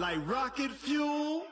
like rocket fuel.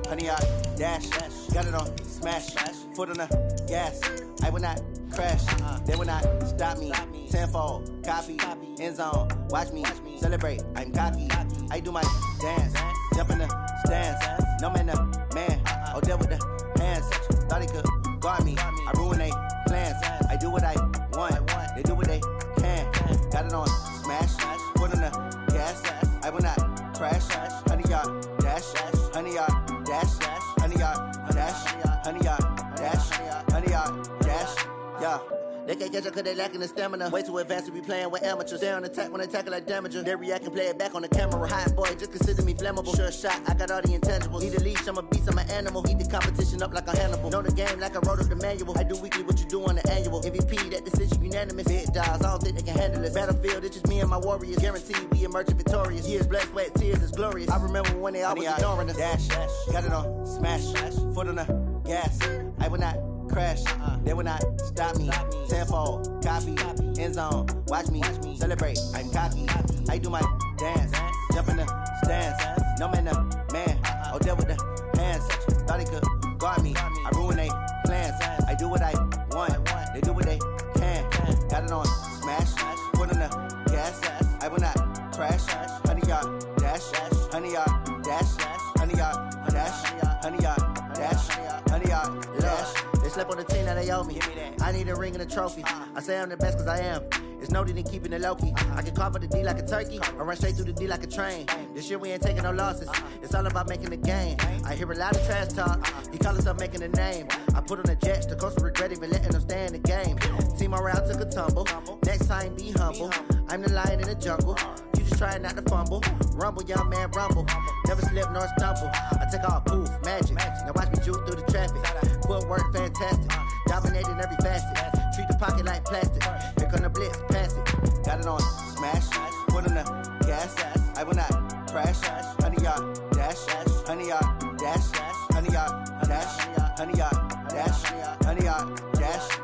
Honey, I dash, got it on smash, foot on the gas. I will not crash, they will not stop me. Tenfold, copy, end zone, watch me celebrate. I'm cocky, I do my dance, jump in the stands. No man, the man, oh, there with the hands. Thought he could guard me, I ruin they plans. I do what I want, they do what they can. Got it on smash, foot on the gas. I will not crash, honey, y'all dash, honey, y'all dash, honey, y'all dash, honey, y'all dash, honey, y'all dash, yeah. They can't catch up cause they lacking the stamina. Way too advanced to be playing with amateurs. Stay on attack when they tackle like damager. They react and play it back on the camera. Hot boy, just consider me flammable. Sure shot, I got all the intangibles. Need a leash, I'm a beast, I'm an animal. Eat the competition up like a Hannibal. Know the game like I wrote up the manual. I do weekly what you do on the annual. MVP, that decision unanimous. Big dogs, I don't think they can handle this. Battlefield, it's just me and my warriors. Guaranteed we emerging victorious. Years, blood, sweat, tears, it's glorious. I remember when they always ignoring us. Dash, got it on smash, foot on the gas. I will not crash, they will not stop me. Tenfold, copy, end zone, watch me celebrate. I'm cocky, I do my dance, jump in the stands. No man, the man, oh, there with the hands. Thought he could guard me, I ruin they plans. I do what I want, they do what they can. Got it on smash, foot on the gas. I will not crash, honey, y'all dash, honey, y'all dash, honey, y'all dash, honey, y'all dash, honey, y'all dash. They slept on the team that they owe me. I need a ring and a trophy. I say I'm the best cause I am. It's no need in keeping it low-key. I can carve up the D like a turkey or run straight through the D like a train. This year we ain't taking no losses. It's all about making the game. I hear a lot of trash talk. He call himself making a name. I put on the Jets. The coach will regret even letting them stay in the game. Team morale took a tumble. Next time be humble. I'm the lion in the jungle. You just trying not to fumble. Rumble, young man, rumble. Never slip nor stumble. I take off, poof, magic. Now watch me juke through the traffic. Footwork fantastic. Dominating every facet. Treat the pocket like plastic. Here come the blitz, pass it. Got it on smash, foot on the gas. I will not crash, honey, y'all dash, honey, y'all dash, honey, y'all dash, honey, y'all dash, honey, y'all dash.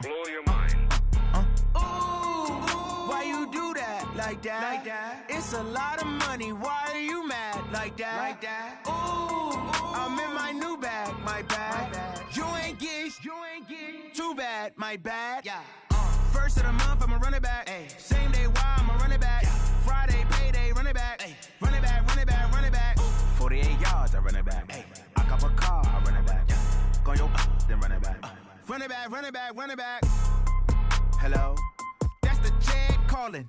Blow your mind. Why you do that? Like that? It's a lot of money. Why are you mad? Like that? Ooh, I'm in my new bag. My bad. You ain't get too bad. My bad. Yeah. First of the month, I'ma run it back. Ay. Same day, why I'ma run it back. Yeah. Friday, payday, run it back. Ay. Run it back, run it back, run it back. 48 yards, I run it back. Ay. I cop a car, I run it back. Yeah. Go your then run it back. Run it back, run it back, run it back. Hello? That's the check calling.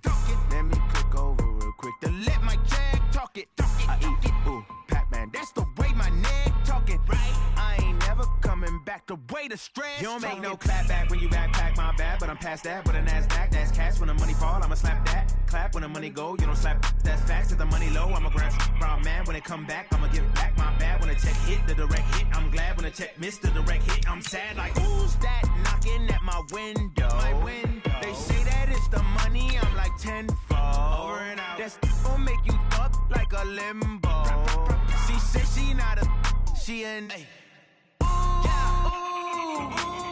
Let me click over real quick to let my check talk it. I eat it, ooh, Pac-Man. That's the way my neck talking. Right? I ain't never coming back. The way the stress. You don't make no clap back when you backpack, my bad. But I'm past that with a NASDAQ. That's cash when the money fall. I'ma slap that. Clap when the money go. You don't slap. That's facts. If the money low, I'ma grab brown man. When it come back, I'ma give back my bad. When the check hit, the direct hit. I'm glad when the check missed the direct hit. I'm sad like, who's that knocking at my window? They say that it's the money. I'm like tenfold. Over and out. That's gon' make you up like a limbo. She said she not a, she an.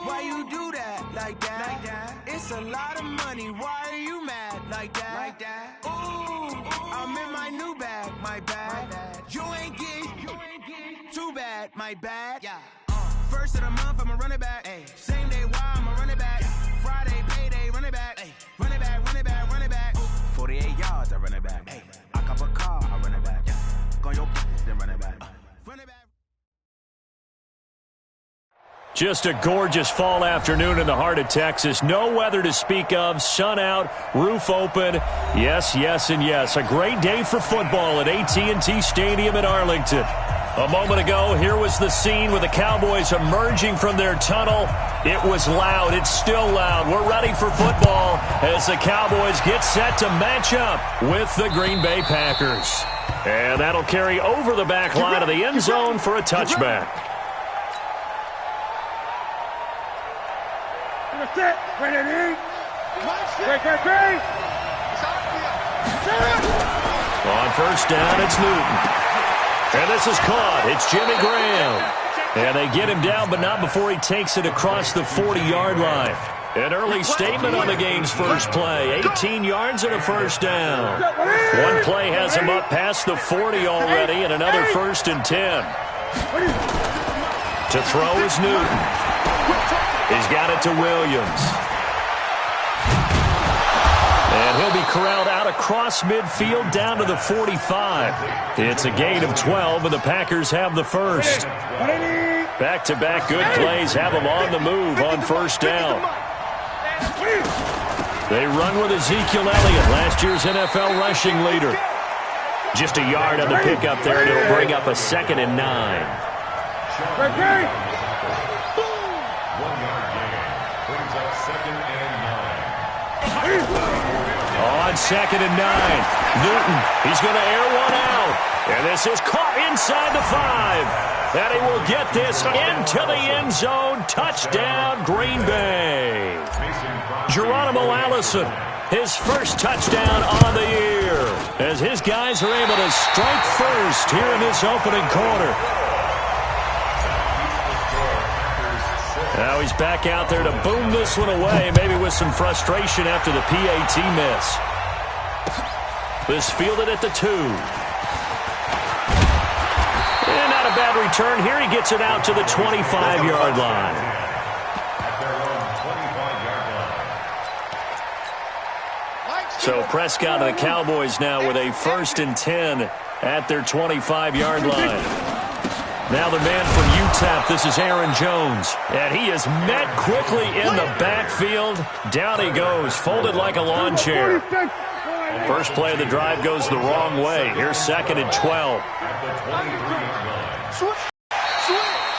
Why you do that? Like that? It's a lot of money. Why are you mad? Like that? Ooh, I'm in my new bag. My bad. You ain't get too bad. My bad. Yeah. First of the month, I'ma run it back. Ay. Same day, why I'ma run it back. Friday, payday, run it back. Ay. Run it back, run it back, run it back. 48 yards, I run it back. Ay. I cop a car, I run it back. Go your then run it back. Run it back. Just a gorgeous fall afternoon in the heart of Texas. No weather to speak of. Sun out, roof open. Yes, yes, and yes. A great day for football at AT&T Stadium in Arlington. A moment ago, here was the scene with the Cowboys emerging from their tunnel. It was loud. It's still loud. We're ready for football as the Cowboys get set to match up with the Green Bay Packers. And that'll carry over the back line of the end zone for a touchback. On first down, it's Newton. And this is caught. It's Jimmy Graham. And they get him down, but not before he takes it across the 40-yard line. An early statement on the game's first play. 18 yards and a first down. One play has him up past the 40 already, and another 1st and 10. To throw is Newton. He's got it to Williams. And he'll be corralled out across midfield down to the 45. It's a gain of 12, and the Packers have the first. Back-to-back good plays have them on the move on first down. They run with Ezekiel Elliott, last year's NFL rushing leader. Just a yard on the pickup there, and it'll bring up a 2nd and 9. 1 yard gain brings up 2nd and 9. On 2nd and 9, Newton, he's going to air one out. And this is caught inside the 5. And he will get this into the end zone. Touchdown, Green Bay. Geronimo Allison, his first touchdown on the year, as his guys are able to strike first here in this opening quarter. Now he's back out there to boom this one away, maybe with some frustration after the PAT miss. This fielded at the 2. And not a bad return here. He gets it out to the 25-yard line. So Prescott and the Cowboys now with a 1st and 10 at their 25-yard line. Now the man from UTEP, this is Aaron Jones. And he is met quickly in the backfield. Down he goes, folded like a lawn chair. First play of the drive goes the wrong way. Here's 2nd and 12.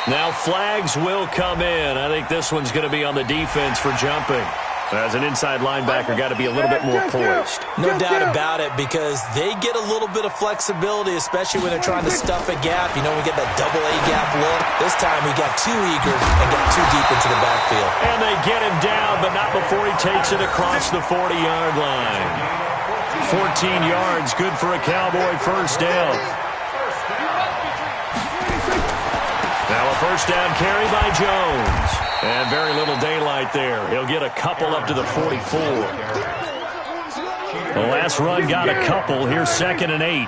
Now flags will come in. I think this one's going to be on the defense for jumping. As an inside linebacker, got to be a little bit more poised. No doubt about it, because they get a little bit of flexibility, especially when they're trying to stuff a gap. You know, we get that double A gap look. This time he got too eager and got too deep into the backfield. And they get him down, but not before he takes it across the 40-yard line. 14 yards, good for a Cowboy first down. Now a first down carry by Jones. And very little daylight there. He'll get a couple up to the 44. The last run got a couple. Here's 2nd and 8.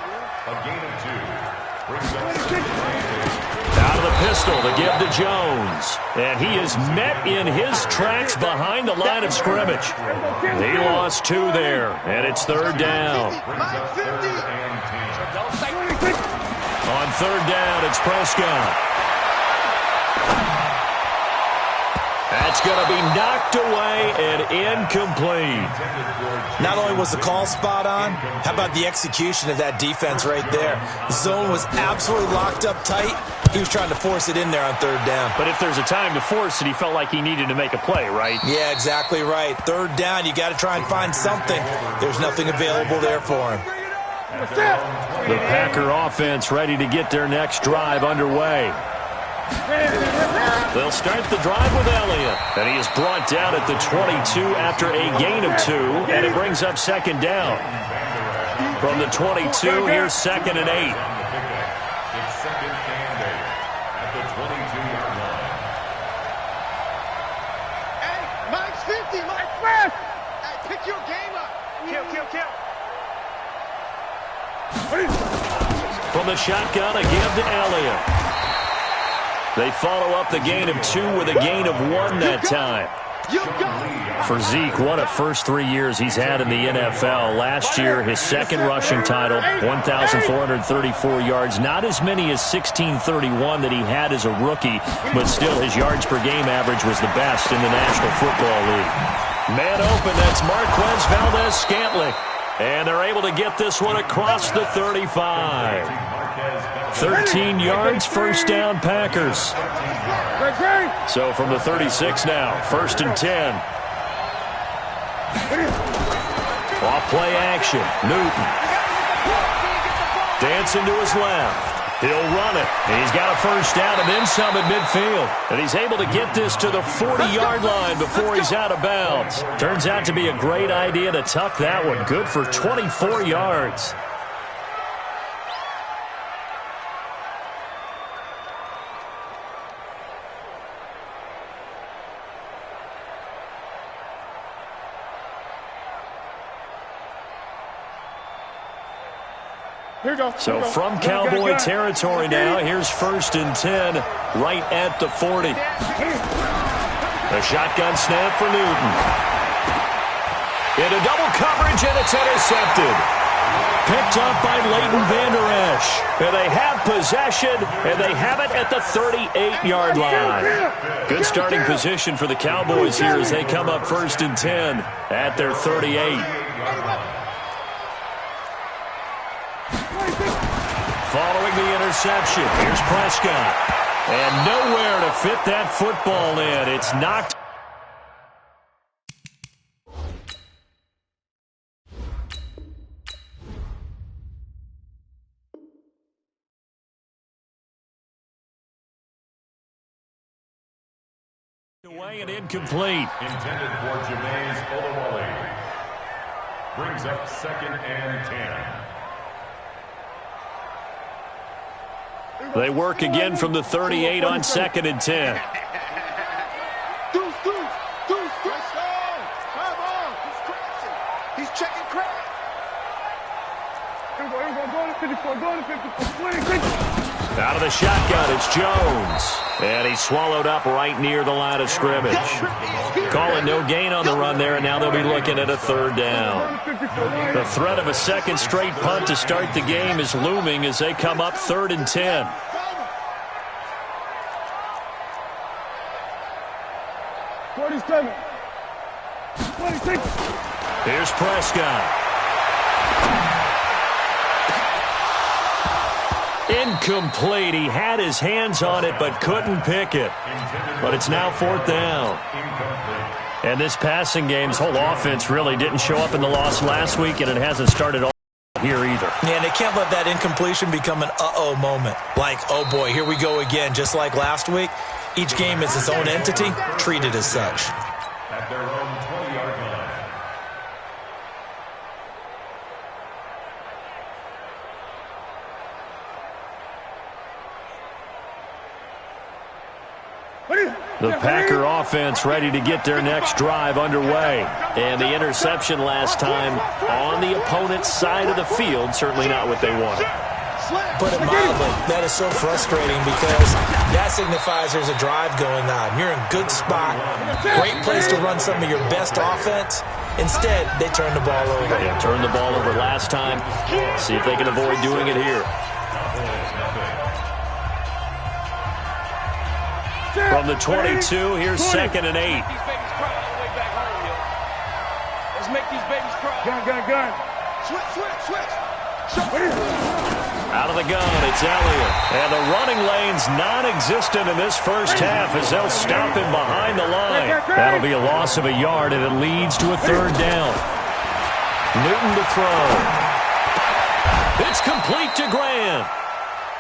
Out of the pistol to give to Jones. And he is met in his tracks behind the line of scrimmage. He lost 2 there. And it's 3rd down. On 3rd down, it's Prescott. That's going to be knocked away and incomplete. Not only was the call spot on, how about the execution of that defense right there? The zone was absolutely locked up tight. He was trying to force it in there on 3rd down. But if there's a time to force it, he felt like he needed to make a play, right? Yeah, exactly right. 3rd down, you got to try and find something. There's nothing available there for him. The Packer offense ready to get their next drive underway. They'll start the drive with Elliott, and he is brought down at the 22 after a gain of 2, and it brings up 2nd down. From the 22, here's 2nd and 8. It's 2nd and 8 at the 22-yard line. Hey, Mike's 50, Mike Fresh! Hey, pick your game up. Kill. From the shotgun, a give to Elliott. They follow up the gain of 2 with a gain of 1 that time. For Zeke, what a first 3 years he's had in the NFL. Last year, his 2nd rushing title, 1,434 yards. Not as many as 1,631 that he had as a rookie, but still his yards per game average was the best in the National Football League. Man open, that's Marquez Valdez-Scantling. And they're able to get this one across the 35. 13 yards, first down, Packers. So from the 36 now, 1st and 10. Off play action, Newton. Dancing to his left. He'll run it. He's got a first down and then some at midfield. And he's able to get this to the 40-yard line before he's out of bounds. Turns out to be a great idea to tuck that one. Good for 24 yards. So from Cowboy territory now, here's 1st and 10 right at the 40. A shotgun snap for Newton. Into double coverage, and it's intercepted. Picked up by Leighton Vander Esch. And they have possession, and they have it at the 38-yard line. Good starting position for the Cowboys here as they come up 1st and 10 at their 38. Following the interception, here's Prescott. And nowhere to fit that football in. It's knocked. Away and incomplete. Intended for Jameis Olawale. Brings up 2nd and 10. They work again from the 38 on 2nd and 10. He's checking crack. Out of the shotgun, it's Jones. And he's swallowed up right near the line of scrimmage. Calling no gain on the run there, and now they'll be looking at a 3rd down. The threat of a second straight punt to start the game is looming as they come up 3rd and 10. Here's Prescott. Incomplete. He had his hands on it but couldn't pick it. But it's now 4th down. And this passing game's whole offense really didn't show up in the loss last week, and it hasn't started all here either. Yeah, and they can't let that incompletion become an uh-oh moment. Like, oh boy, here we go again, just like last week. Each game is its own entity, treated as such. At their own 20-yard line. The Packer offense ready to get their next drive underway. And the interception last time on the opponent's side of the field, certainly not what they wanted. Put it mildly, that is so frustrating because that signifies there's a drive going on. You're in a good spot, great place to run some of your best offense. Instead, they turn the ball over. Yeah, turned the ball over last time. See if they can avoid doing it here. From the 22, here's 2nd and 8. Let's make these babies cry. Gun. Switch. Out of the gun, it's Elliott. And the running lane's non-existent in this first half as they'll stop him behind the line. That'll be a loss of a yard, and it leads to a 3rd down. Newton to throw. It's complete to Grant.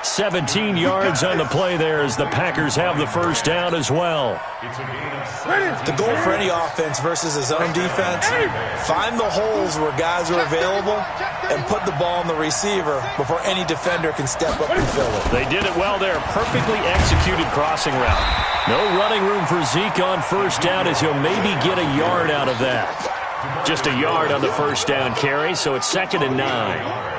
17 yards on the play there as the Packers have the first down as well. The goal for any offense versus his own defense, find the holes where guys are available and put the ball on the receiver before any defender can step up and fill it. They did it well there. Perfectly executed crossing route. No running room for Zeke on first down as he'll maybe get a yard out of that. Just a yard on the first down carry, so it's 2nd and 9.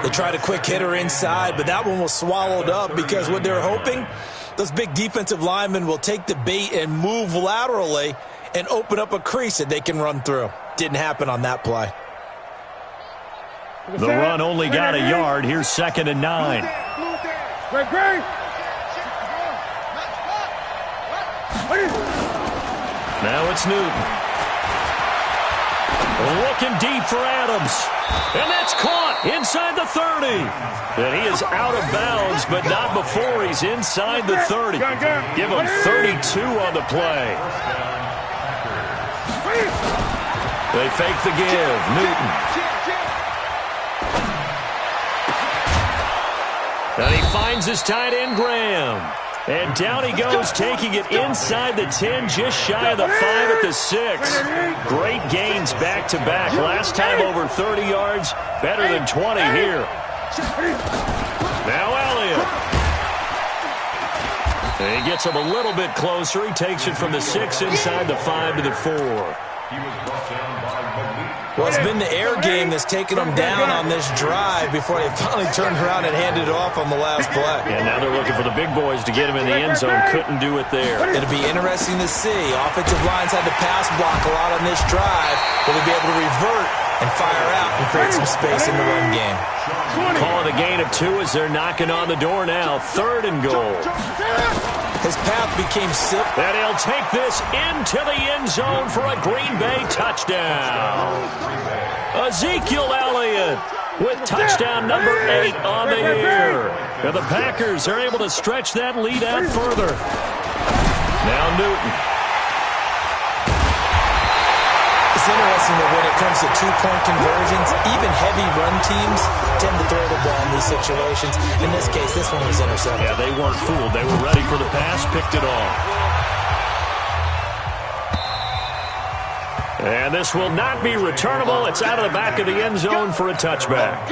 They tried a quick hitter inside, but that one was swallowed up because what they're hoping, those big defensive linemen will take the bait and move laterally and open up a crease that they can run through. Didn't happen on that play. The run only got a yard. Here's 2nd and 9. Now it's Newton. Looking deep for Adams. And that's caught inside the 30. And he is out of bounds, but not before he's inside the 30. Give him 32 on the play. They fake the give. Newton. And he finds his tight end, Graham. And down he goes, taking it inside the 10, just shy of the 5 at the 6. Great gains back-to-back. Last time over 30 yards, better than 20 here. Now Elliott. And he gets him a little bit closer. He takes it from the 6 inside the 5 to the 4. Well, it's been the air game that's taken them down on this drive before they finally turned around and handed it off on the last play. And now they're looking for the big boys to get him in the end zone. Couldn't do it there. It'll be interesting to see. Offensive lines had to pass block a lot on this drive. Will they be able to revert and fire out and create some space in the run game? Calling a gain of 2 as they're knocking on the door now. 3rd and goal. His path became simple. And he'll take this into the end zone for a Green Bay touchdown. Ezekiel Elliott with touchdown number 8 on the year. And the Packers are able to stretch that lead out further. Now Newton. It's interesting that when it comes to two-point conversions, even heavy run teams tend to throw the ball in these situations. In this case, this one was intercepted. Yeah, they weren't fooled. They were ready for the pass, picked it off. And this will not be returnable. It's out of the back of the end zone for a touchback.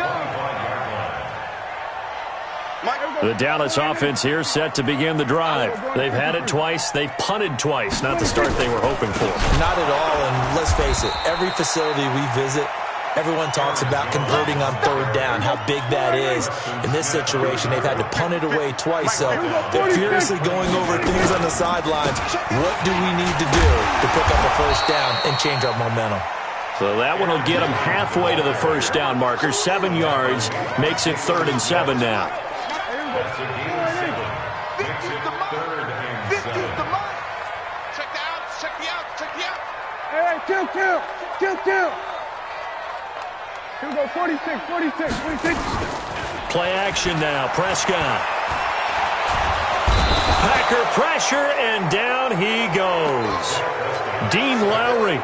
The Dallas offense here set to begin the drive. They've had it twice. They've punted twice. Not the start they were hoping for. Not at all, and let's face it, every facility we visit, everyone talks about converting on 3rd down, how big that is. In this situation, they've had to punt it away twice, so they're furiously going over things on the sidelines. What do we need to do to pick up a 1st down and change our momentum? So that one will get them halfway to the 1st down marker. 7 yards makes it 3rd and 7 now. That's a gain of 7. Makes it 3rd and 7. Check the outs, check the outs, check the outs. Hey, kill. Here we go, 46. Play action now, Prescott. Packer pressure, and down he goes. Dean Lowry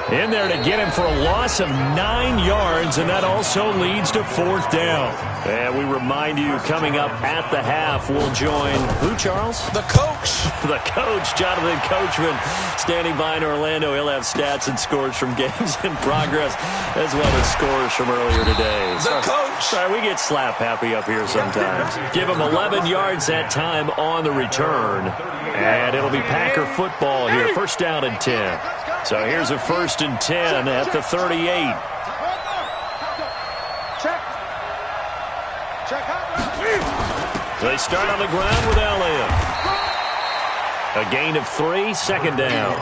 in there to get him for a loss of 9 yards, and that also leads to 4th down. And we remind you, coming up at the half, we'll join who, Charles? The coach. The coach, Jonathan Coachman, standing by in Orlando. He'll have stats and scores from games in progress, as well as scores from earlier today. The coach. Sorry, we get slap happy up here sometimes. Give him 11 yards that time on the return. And it'll be Packer football here. 1st down and 10. So here's a 1st and 10 at the 38. They start on the ground with Elliott. A gain of 3, 2nd down.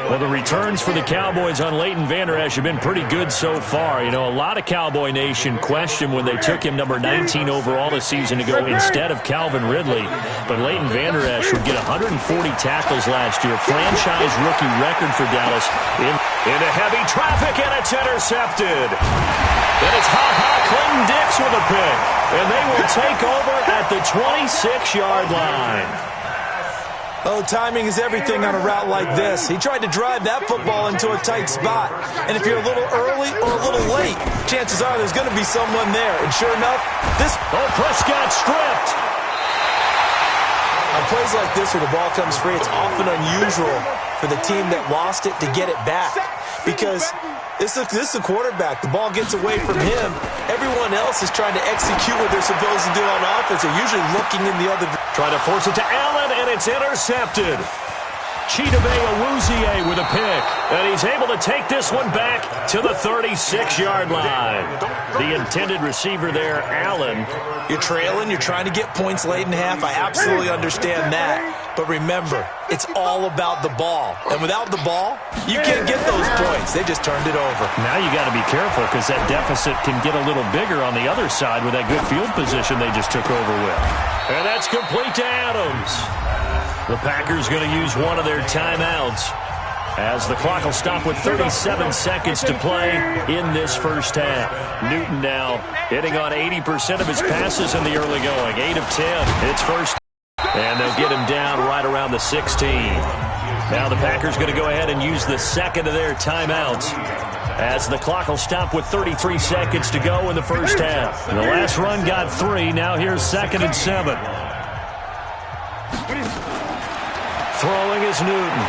Well, the returns for the Cowboys on Leighton Vander Esch have been pretty good so far. You know, a lot of Cowboy Nation questioned when they took him number 19 overall a season ago instead of Calvin Ridley. But Leighton Vander Esch would get 140 tackles last year. Franchise rookie record for Dallas. Into heavy traffic, and it's intercepted. And it's Clinton Dix with a pick. And they will take over at the 26-yard line. Oh, timing is everything on a route like this. He tried to drive that football into a tight spot. And if you're a little early or a little late, chances are there's going to be someone there. And sure enough, this... Oh, Prescott stripped. On plays like this where the ball comes free, it's often unusual for the team that lost it to get it back. Because this is a quarterback. The ball gets away from him. Everyone else is trying to execute what they're supposed to do on offense. They're usually looking in the other direction. Trying to force it to Allen, and it's intercepted. Chidobe Awuzie with a pick. And he's able to take this one back to the 36-yard line. The intended receiver there, Allen. You're trailing. You're trying to get points late in half. I absolutely understand that. But remember, it's all about the ball. And without the ball, you can't get those points. They just turned it over. Now you got to be careful because that deficit can get a little bigger on the other side with that good field position they just took over with. And that's complete to Adams. The Packers going to use one of their timeouts. as the clock will stop with 37 seconds to play in this first half. Newton now hitting on 80% of his passes in the early going. 8 of 10. It's first. And they'll get him down right around the 16. Now the Packers going to go ahead and use the second of their timeouts as the clock will stop with 33 seconds to go in the first half. The last run got 3. Now here's 2nd and 7. Throwing is Newton.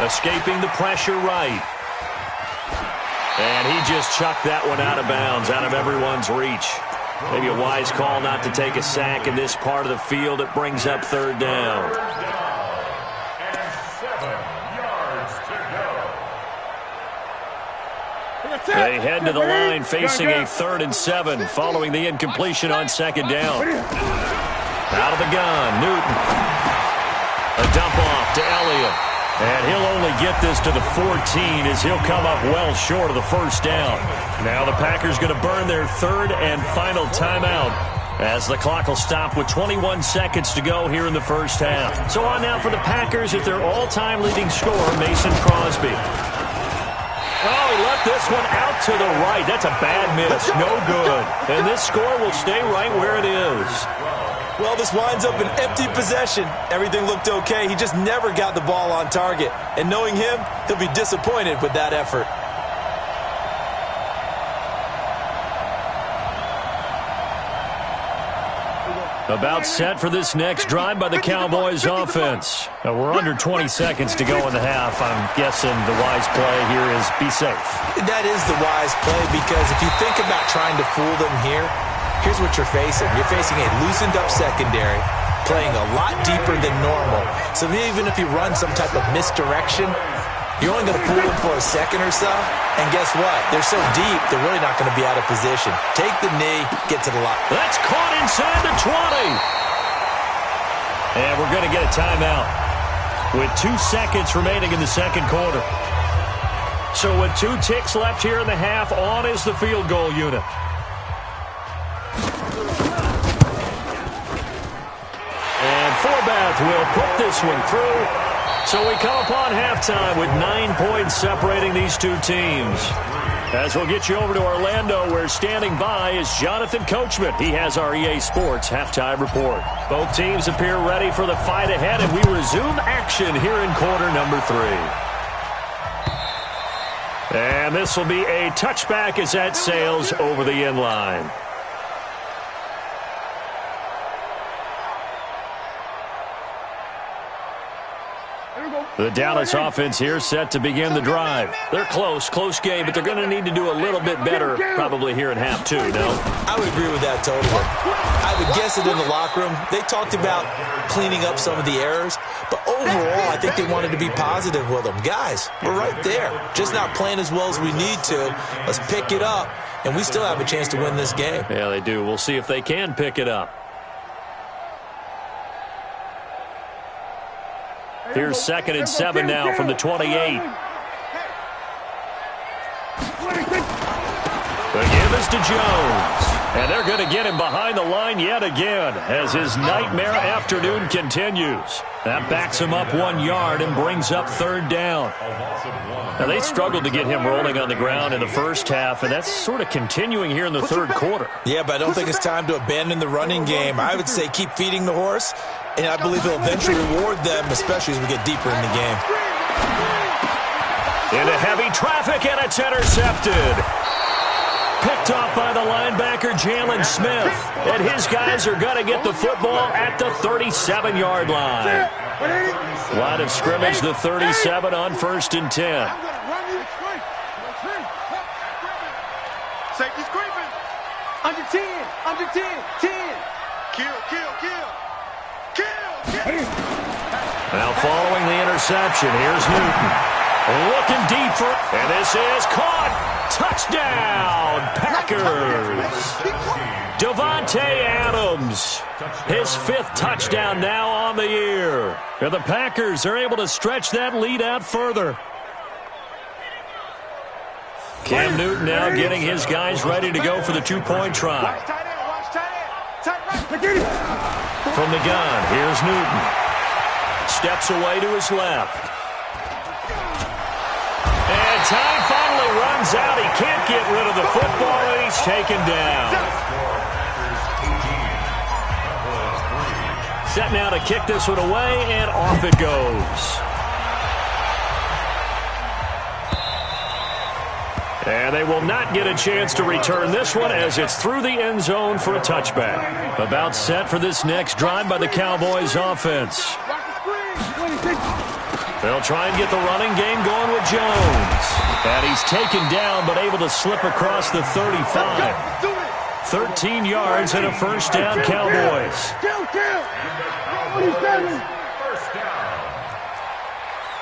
Escaping the pressure right. And he just chucked that one out of bounds, out of everyone's reach. Maybe a wise call not to take a sack in this part of the field. It brings up 3rd down. And 7 yards to go. They head to the line facing a 3rd and 7 following the incompletion on 2nd down. Out of the gun, Newton. A dump off to Elliott. And he'll only get this to the 14 as he'll come up well short of the 1st down. Now the Packers going to burn their 3rd and final timeout as the clock will stop with 21 seconds to go here in the first half. So on now for the Packers is their all-time leading scorer, Mason Crosby. Oh, he left this one out to the right. That's a bad miss. No good. And this score will stay right where it is. Well, this winds up an empty possession. Everything looked okay. He just never got the ball on target. And knowing him, he'll be disappointed with that effort. About set for this next drive by the Cowboys offense. We're under 20 seconds to go in the half. I'm guessing the wise play here is be safe. That is the wise play because if you think about trying to fool them here, here's what you're facing. You're facing a loosened up secondary, playing a lot deeper than normal. So even if you run some type of misdirection, you're only going to fool them for a second or so. And guess what? They're so deep, they're really not going to be out of position. Take the knee, get to the line. That's caught inside the 20. And we're going to get a timeout with 2 seconds remaining in the second quarter. So with 2 ticks left here in the half, on is the field goal unit. And Forbath will put this one through. So we come upon halftime with 9 points separating these two teams. As we'll get you over to Orlando, where standing by is Jonathan Coachman. He has our EA Sports halftime report. Both teams appear ready for the fight ahead, and we resume action here in quarter number 3. And this will be a touchback as that sails over the end line. The Dallas offense here set to begin the drive. They're close game, but they're going to need to do a little bit better probably here in half 2, no? I would agree with that totally. I would guess it in the locker room. They talked about cleaning up some of the errors, but overall I think they wanted to be positive with them. Guys, we're right there. Just not playing as well as we need to. Let's pick it up, and we still have a chance to win this game. Yeah, they do. We'll see if they can pick it up. Here's 2nd and 7 now from the 28. The give is to Jones. And they're going to get him behind the line yet again as his nightmare afternoon continues. That backs him up 1 yard and brings up 3rd down. Now, they struggled to get him rolling on the ground in the first half, and that's sort of continuing here in the 3rd quarter. Yeah, but I don't think it's time to abandon the running game. I would say keep feeding the horse, and I believe he'll eventually reward them, especially as we get deeper in the game. Into heavy traffic, and it's intercepted. Picked off by the linebacker, Jalen Smith. And his guys are going to get the football at the 37-yard line. Line of scrimmage, the 37 on 1st and 10. Safety's creeping. Under 10. Under 10. 10. Kill. Now following the interception, here's Newton. Looking deep for, and this is caught. Touchdown, Packers. Devontae Adams, his 5th touchdown now on the year. And the Packers are able to stretch that lead out further. Cam Newton now getting his guys ready to go for the 2-point try. From the gun, here's Newton. Steps away to his left. time finally runs out. He can't get rid of the football, and he's taken down. Set now to kick this one away, and off it goes. And they will not get a chance to return this one as it's through the end zone for a touchback. About set for this next drive by the Cowboys offense. They'll try and get the running game going with Jones. And he's taken down but able to slip across the 35. 13 yards and a first down, Cowboys. First down.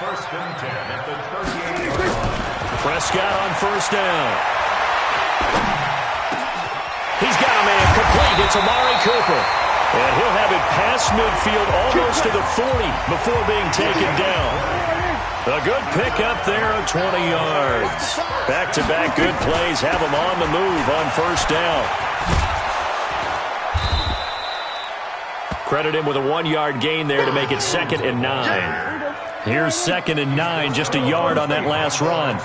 First and 10 at the 38-yard line. Prescott on first down. He's got a man complete. It's Amari Cooper. And he'll have it past midfield almost to the 40 before being taken down. A good pickup there of 20 yards. Back-to-back good plays have him on the move on first down. Credit him with a 1-yard gain there to make it 2nd and 9. Here's 2nd and 9, just a yard on that last run.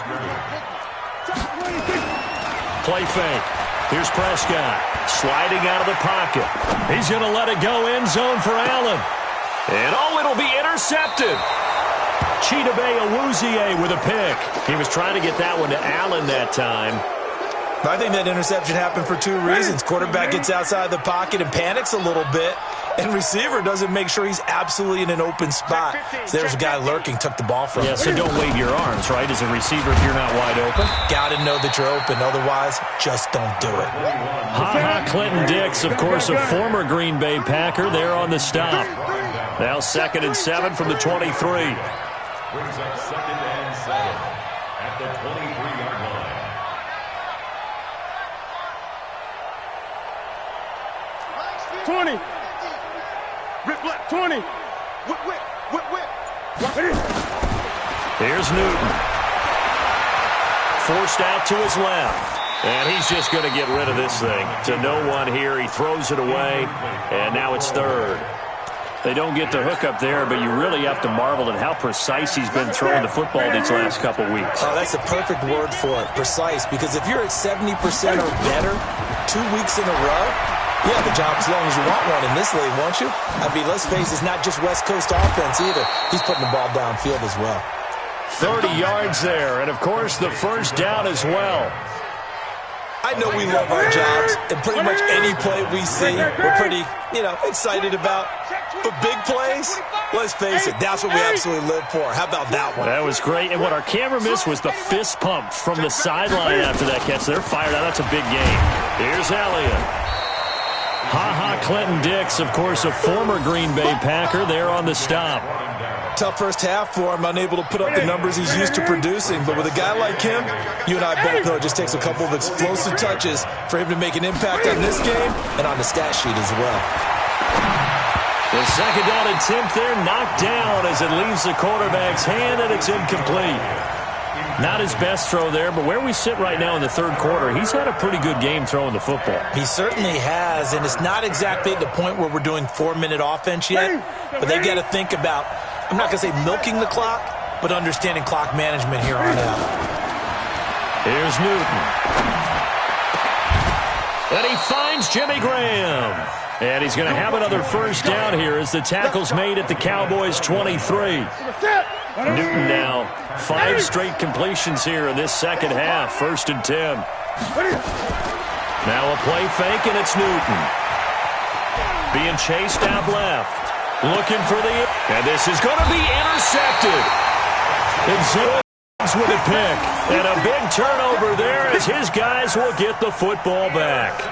Play fake. Here's Prescott sliding out of the pocket. He's going to let it go end zone for Allen. And it'll be intercepted. Chidobe Awuzie with a pick. He was trying to get that one to Allen that time. I think that interception happened for 2 reasons. Quarterback gets outside the pocket and panics a little bit, and receiver doesn't make sure he's absolutely in an open spot. So there's a guy lurking, took the ball from him. Yeah, so don't wave your arms, right, as a receiver if you're not wide open. Got to know that you're open. Otherwise, just don't do it. Clinton Dix, of course, a former Green Bay Packer, there on the stop. Now 2nd and 7 from the 23. Brings up 2nd and 7 at the 23-yard line. 20. Rip left. 20. Whip. Here's Newton. Forced out to his left. And he's just going to get rid of this thing. To no one here. He throws it away. And now it's 3rd. They don't get the hook up there, but you really have to marvel at how precise he's been throwing the football these last couple weeks. Oh, that's a perfect word for it, precise, because if you're at 70% or better 2 weeks in a row, you have a job as long as you want one in this league, won't you? I mean, let's face it, it's not just West Coast offense either. He's putting the ball downfield as well. 30 yards there, and of course the first down as well. I know we love our jobs, and pretty much any play we see, we're pretty, excited about. But big plays, let's face it, that's what we absolutely live for. How about that one? That was great, and what our camera missed was the fist pump from the sideline after that catch. They're fired out. That's a big game. Here's Elliott. Clinton Dix, of course, a former Green Bay Packer, there on the stop. Tough first half for him, unable to put up the numbers he's used to producing. But with a guy like him, you and I both know it just takes a couple of explosive touches for him to make an impact on this game and on the stat sheet as well. The 2nd down attempt there knocked down as it leaves the quarterback's hand, and it's incomplete. Not his best throw there, but where we sit right now in the 3rd quarter, he's had a pretty good game throwing the football. He certainly has, and it's not exactly at the point where we're doing 4-minute offense yet, but they've got to think about, I'm not going to say milking the clock, but understanding clock management here on out. Here's Newton. And he finds Jimmy Graham. And he's going to have another first down here as the tackle's made at the Cowboys' 23. Newton now 5 straight completions here in this second half. 1st and 10. Now a play fake, and it's Newton. Being chased out left. Looking for and this is going to be intercepted. And Jones with a pick. And a big turnover there as his guys will get the football back.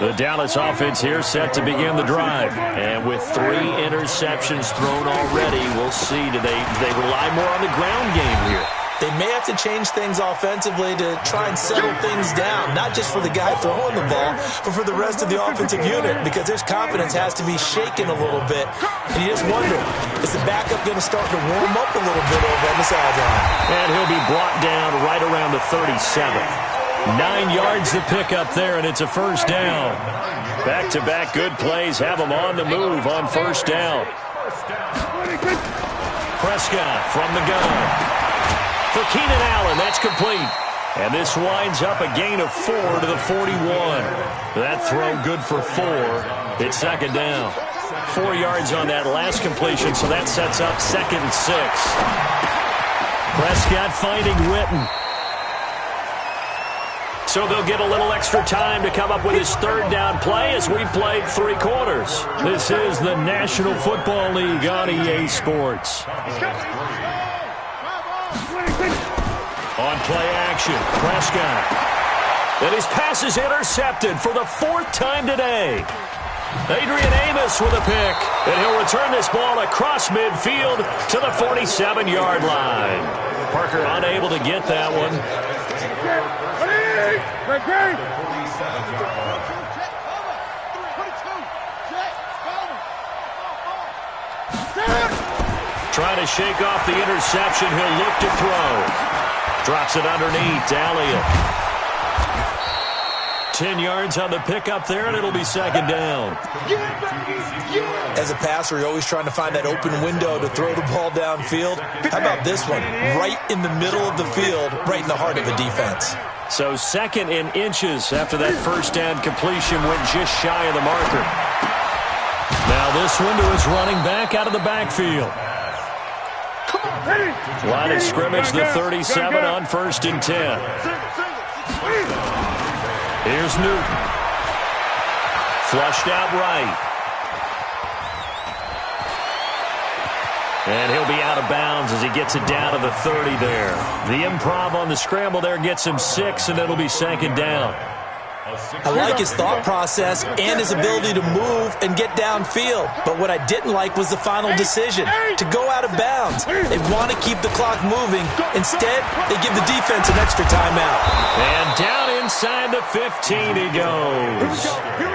The Dallas offense here set to begin the drive. And with 3 interceptions thrown already, we'll see. Do they rely more on the ground game here? They may have to change things offensively to try and settle things down, not just for the guy throwing the ball, but for the rest of the offensive unit, because their confidence has to be shaken a little bit. And you just wonder, is the backup going to start to warm up a little bit over on the sideline? And he'll be brought down right around the 37. 9 yards to pick up there, and it's a first down. Back-to-back good plays have him on the move on first down. Prescott from the gun. for Keenan Allen. That's complete. And this winds up a gain of 4 to the 41. That throw good for 4. It's second down. 4 yards on that last completion, so that sets up 2nd and 6. Prescott finding Witten. So they'll get a little extra time to come up with his 3rd down play as we've played 3 quarters. This is the National Football League on EA Sports. On play action, Prescott. And his pass is intercepted for the 4th time today. Adrian Amos with a pick. And he'll return this ball across midfield to the 47-yard line. Parker unable to get that one. Trying to shake off the interception. He'll look to throw. Drops it underneath. Elliott. 10 yards on the pickup there, and it'll be 2nd down. As a passer, you're always trying to find that open window to throw the ball downfield. How about this one? Right in the middle of the field, right in the heart of the defense. So 2nd in inches after that 1st down completion went just shy of the marker. Now this one to his running back out of the backfield. Line of scrimmage, the 37 on 1st and 10. Here's Newton. Flushed out right. And he'll be out of bounds as he gets it down to the 30 there. The improv on the scramble there gets him 6, and it'll be 2nd down. I like his thought process and his ability to move and get downfield. But what I didn't like was the final decision, to go out of bounds. They want to keep the clock moving. Instead, they give the defense an extra timeout. And down inside the 15 he goes.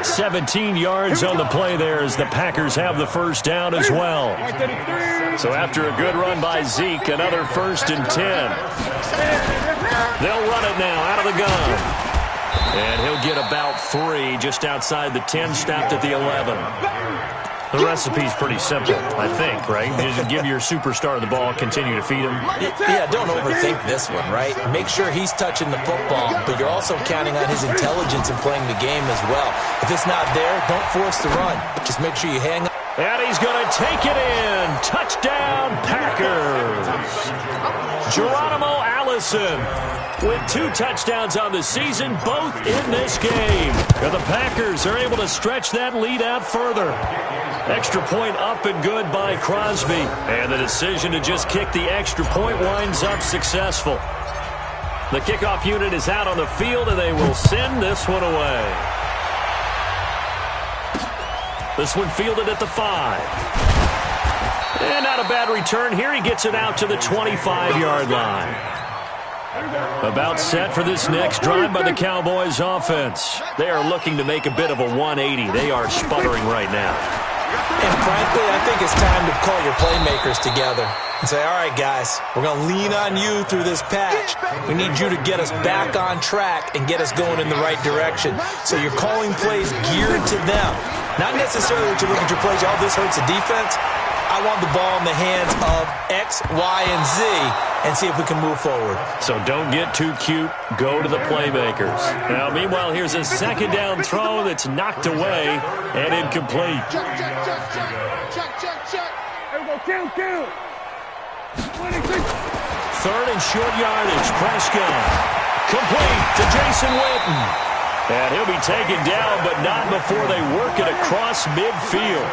17 yards on the play there as the Packers have the 1st down as well. So after a good run by Zeke, another 1st and 10. They'll run it now out of the gun. And he'll get about 3 just outside the 10, stopped at the 11. The recipe's pretty simple, I think, right? You just give your superstar the ball, continue to feed him. Yeah, don't overthink this one, right? Make sure he's touching the football, but you're also counting on his intelligence in playing the game as well. If it's not there, don't force the run. Just make sure you hang on. And he's going to take it in. Touchdown, Packers. Geronimo Allison with 2 touchdowns on the season, both in this game. And the Packers are able to stretch that lead out further. Extra point up and good by Crosby. And the decision to just kick the extra point winds up successful. The kickoff unit is out on the field, and they will send this one away. This one fielded at the 5. And not a bad return here. He gets it out to the 25-yard line. About set for this next drive by the Cowboys offense. They are looking to make a bit of a 180. They are sputtering right now. And frankly, I think it's time to call your playmakers together and say, all right, guys, we're going to lean on you through this patch. We need you to get us back on track and get us going in the right direction. So you're calling plays geared to them. Not necessarily that you look at your plays, oh, this hurts the defense. I want the ball in the hands of X, Y, and Z and see if we can move forward. So don't get too cute. Go to the playmakers. Now, meanwhile, here's a 2nd down throw that's knocked away and incomplete. Check. There we go. Kill. 3rd and short yardage. Prescott. Complete to Jason Witten. And he'll be taken down, but not before they work it across midfield.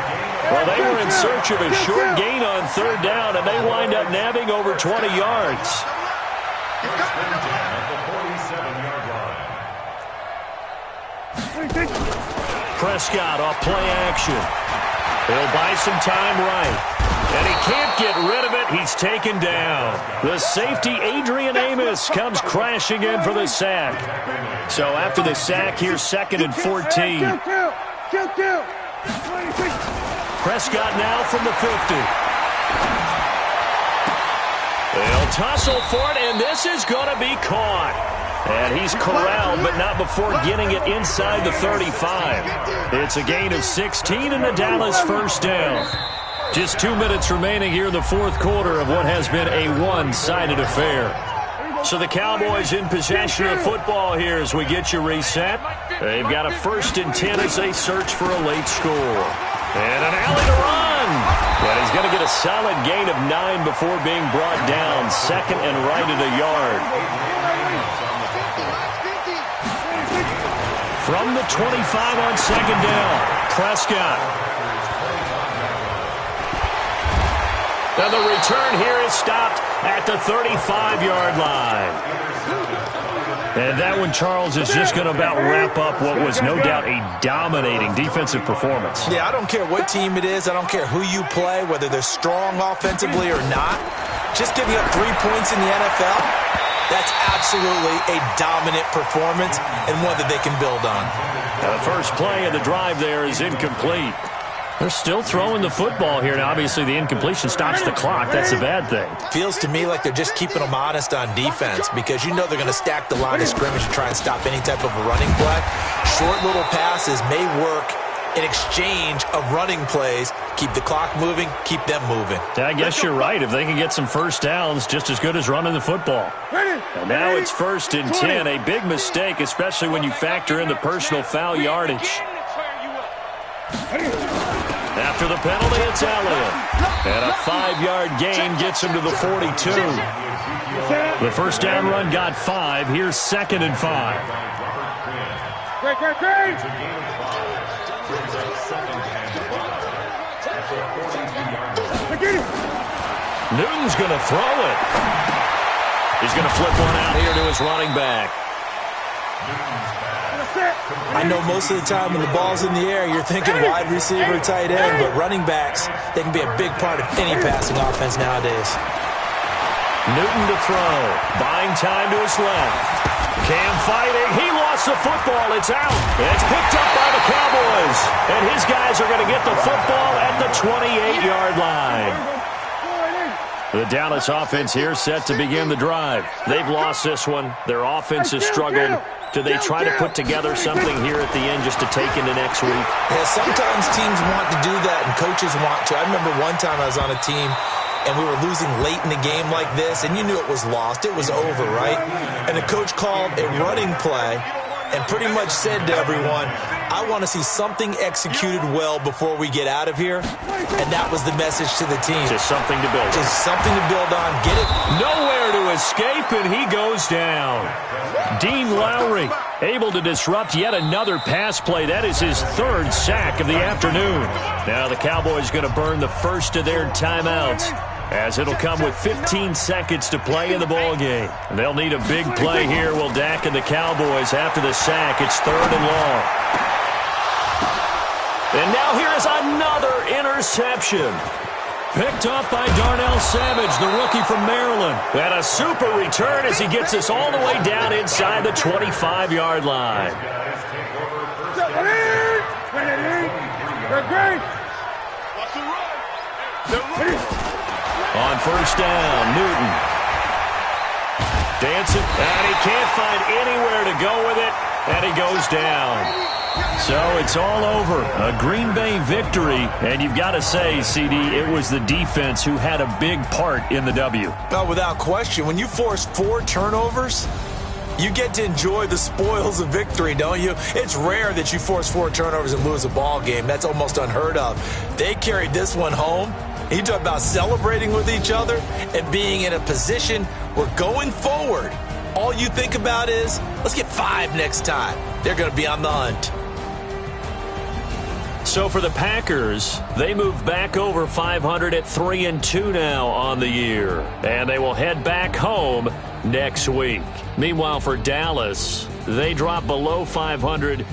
Well, they were in search of a short gain on 3rd down, and they wind up nabbing over 20 yards. Prescott off play action. He'll buy some time right. And he can't get rid of it. He's taken down. The safety, Adrian Amos, comes crashing in for the sack. So after the sack, here's 2nd and 14. Prescott now from the 50. They'll tussle for it, and this is going to be caught. And he's corralled, but not before getting it inside the 35. It's a gain of 16 and the Dallas 1st down. Just 2 minutes remaining here in the 4th quarter of what has been a one-sided affair. So the Cowboys in possession of football here as we get you reset. They've got a 1st and 10 as they search for a late score. And an alley to run. But he's going to get a solid gain of 9 before being brought down. 2nd and right at a yard. From the 25 on 2nd down, Prescott. Now the return here is stopped at the 35-yard line. And that one, Charles, is just going to about wrap up what was no doubt a dominating defensive performance. Yeah, I don't care what team it is. I don't care who you play, whether they're strong offensively or not. Just giving up 3 points in the NFL, that's absolutely a dominant performance and one that they can build on. Now the first play of the drive there is incomplete. They're still throwing the football here. Now, obviously, the incompletion stops the clock. That's a bad thing. Feels to me like they're just keeping them honest on defense because you know they're going to stack the line of scrimmage and try and stop any type of a running play. Short little passes may work in exchange of running plays. Keep the clock moving, keep them moving. I guess you're right. If they can get some first downs, just as good as running the football. And now it's 1st and 10. A big mistake, especially when you factor in the personal foul yardage. After the penalty, it's Elliott. And a 5-yard gain gets him to the 42. The first down run got 5. Here's 2nd and 5. Great. Newton's going to throw it. He's going to flip one out here to his running back. I know most of the time when the ball's in the air, you're thinking wide receiver, tight end, but running backs, they can be a big part of any passing offense nowadays. Newton to throw. Buying time to his left. Cam fighting. He lost the football. It's out. It's picked up by the Cowboys. And his guys are going to get the football at the 28-yard line. The Dallas offense here set to begin the drive. They've lost this one. Their offense has struggled. Do they try to put together something here at the end just to take into next week? Yeah, sometimes teams want to do that and coaches want to. I remember one time I was on a team and we were losing late in the game like this, and you knew it was lost. It was over, right? And the coach called a running play and pretty much said to everyone, I want to see something executed well before we get out of here. And that was the message to the team. Just something to build on. Just something to build on. Get it? Nowhere to escape, and he goes down. Dean Lowry able to disrupt yet another pass play. That is his 3rd sack of the afternoon. Now the Cowboys going to burn the first of their timeouts, as it'll come with 15 seconds to play in the ballgame. They'll need a big play here. Will Dak and the Cowboys after the sack. It's 3rd and long. And now here is another interception. Picked up by Darnell Savage, the rookie from Maryland. And a super return as he gets us all the way down inside the 25-yard line. On first down, Newton. Dancing, and he can't find anywhere to go with it, and he goes down. So it's all over. A Green Bay victory, and you've got to say, CD, it was the defense who had a big part in the W. Oh, without question. When you force 4 turnovers, you get to enjoy the spoils of victory, don't you? It's rare that you force 4 turnovers and lose a ball game. That's almost unheard of. They carried this one home. You talk about celebrating with each other and being in a position where going forward, all you think about is, let's get 5 next time. They're going to be on the hunt. So for the Packers, they move back over 500 at 3-2 now on the year. And they will head back home next week. Meanwhile, for Dallas, they drop below 500.